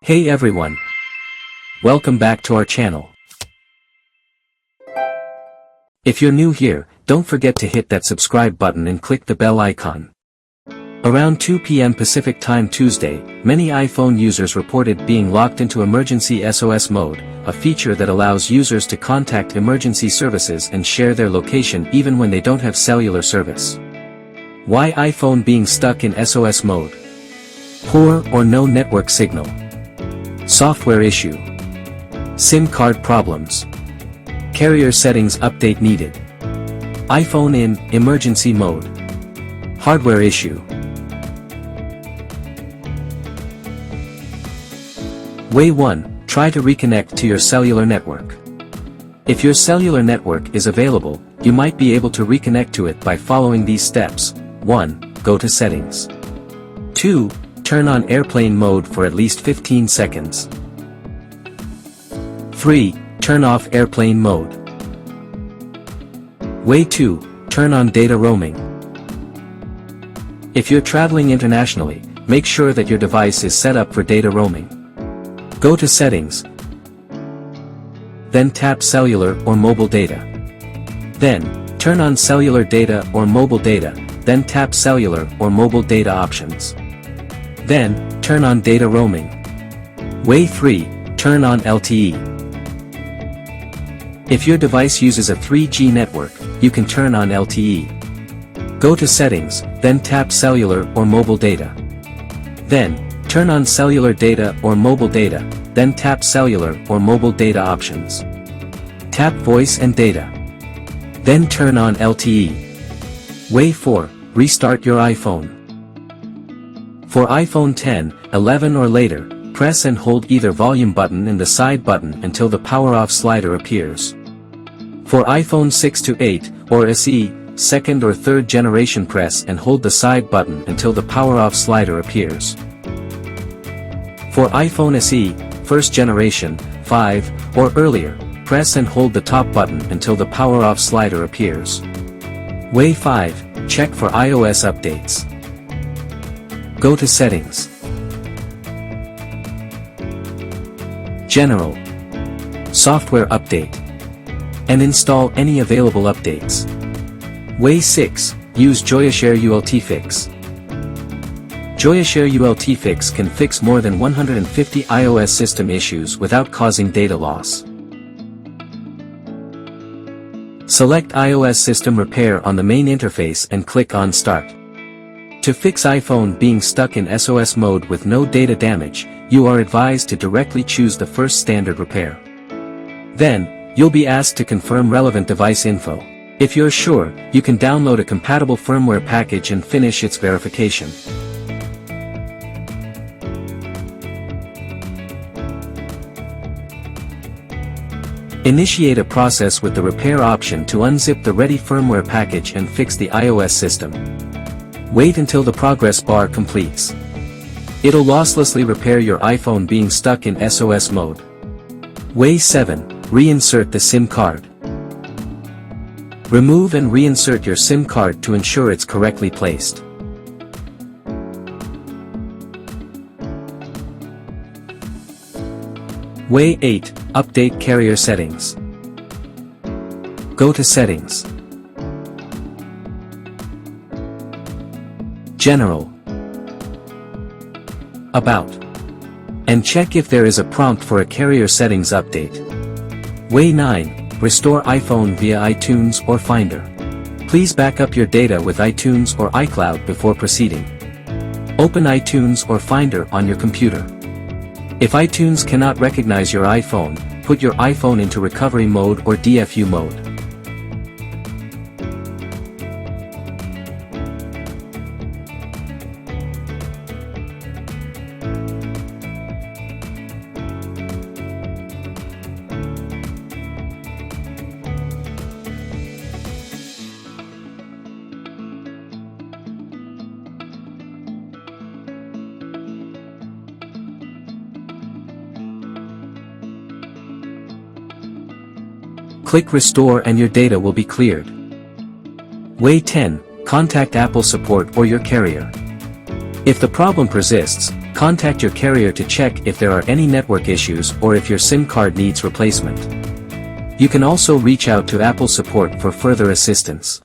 Hey everyone! Welcome back to our channel. If you're new here, don't forget to hit that subscribe button and click the bell icon. Around 2 p.m. Pacific Time Tuesday, many iPhone users reported being locked into emergency SOS mode, a feature that allows users to contact emergency services and share their location even when they don't have cellular service. Why iPhone being stuck in SOS mode? Poor or no network signal. Software issue. SIM card problems. Carrier settings update needed. iPhone in emergency mode. Hardware issue. Way 1. Try to reconnect to your cellular network. If your cellular network is available, you might be able to reconnect to it by following these steps. 1. Go to settings. 2. Turn on airplane mode for at least 15 seconds. 3. Turn off airplane mode. Way 2. Turn on data roaming. If you're traveling internationally, make sure that your device is set up for data roaming. Go to settings. Then tap cellular or mobile data. Then, turn on cellular data or mobile data, then tap cellular or mobile data options. Then, turn on data roaming. Way 3. Turn on LTE. If your device uses a 3G network, you can turn on LTE. Go to settings, then tap cellular or mobile data. Then, turn on cellular data or mobile data, then tap cellular or mobile data options. Tap voice and data. Then turn on LTE. Way 4. Restart your iPhone. For iPhone 10, 11 or later, press and hold either volume button and the side button until the power-off slider appears. For iPhone 6 to 8, or SE, second or third generation, press and hold the side button until the power-off slider appears. For iPhone SE, first generation, 5, or earlier, press and hold the top button until the power-off slider appears. Way 5, check for iOS updates. Go to settings. General. Software update. And install any available updates. Way 6, use Joyoshare UltFix. Joyoshare UltFix can fix more than 150 iOS system issues without causing data loss. Select iOS system repair on the main interface and click on Start. To fix iPhone being stuck in SOS mode with no data damage, you are advised to directly choose the first standard repair. Then, you'll be asked to confirm relevant device info. If you're sure, you can download a compatible firmware package and finish its verification. Initiate a process with the repair option to unzip the ready firmware package and fix the iOS system. Wait until the progress bar completes. It'll losslessly repair your iPhone being stuck in SOS mode. Way 7, reinsert the SIM card. Remove and reinsert your SIM card to ensure it's correctly placed. Way 8, update carrier settings. Go to settings. General. About. And check if there is a prompt for a carrier settings update. Way 9, restore iPhone via iTunes or Finder. Please back up your data with iTunes or iCloud before proceeding. Open iTunes or Finder on your computer. If iTunes cannot recognize your iPhone, put your iPhone into recovery mode or DFU mode. Click Restore and your data will be cleared. Way 10, contact Apple support or your carrier. If the problem persists, Contact your carrier to check if there are any network issues or if your SIM card needs replacement. You can also reach out to Apple support for further assistance.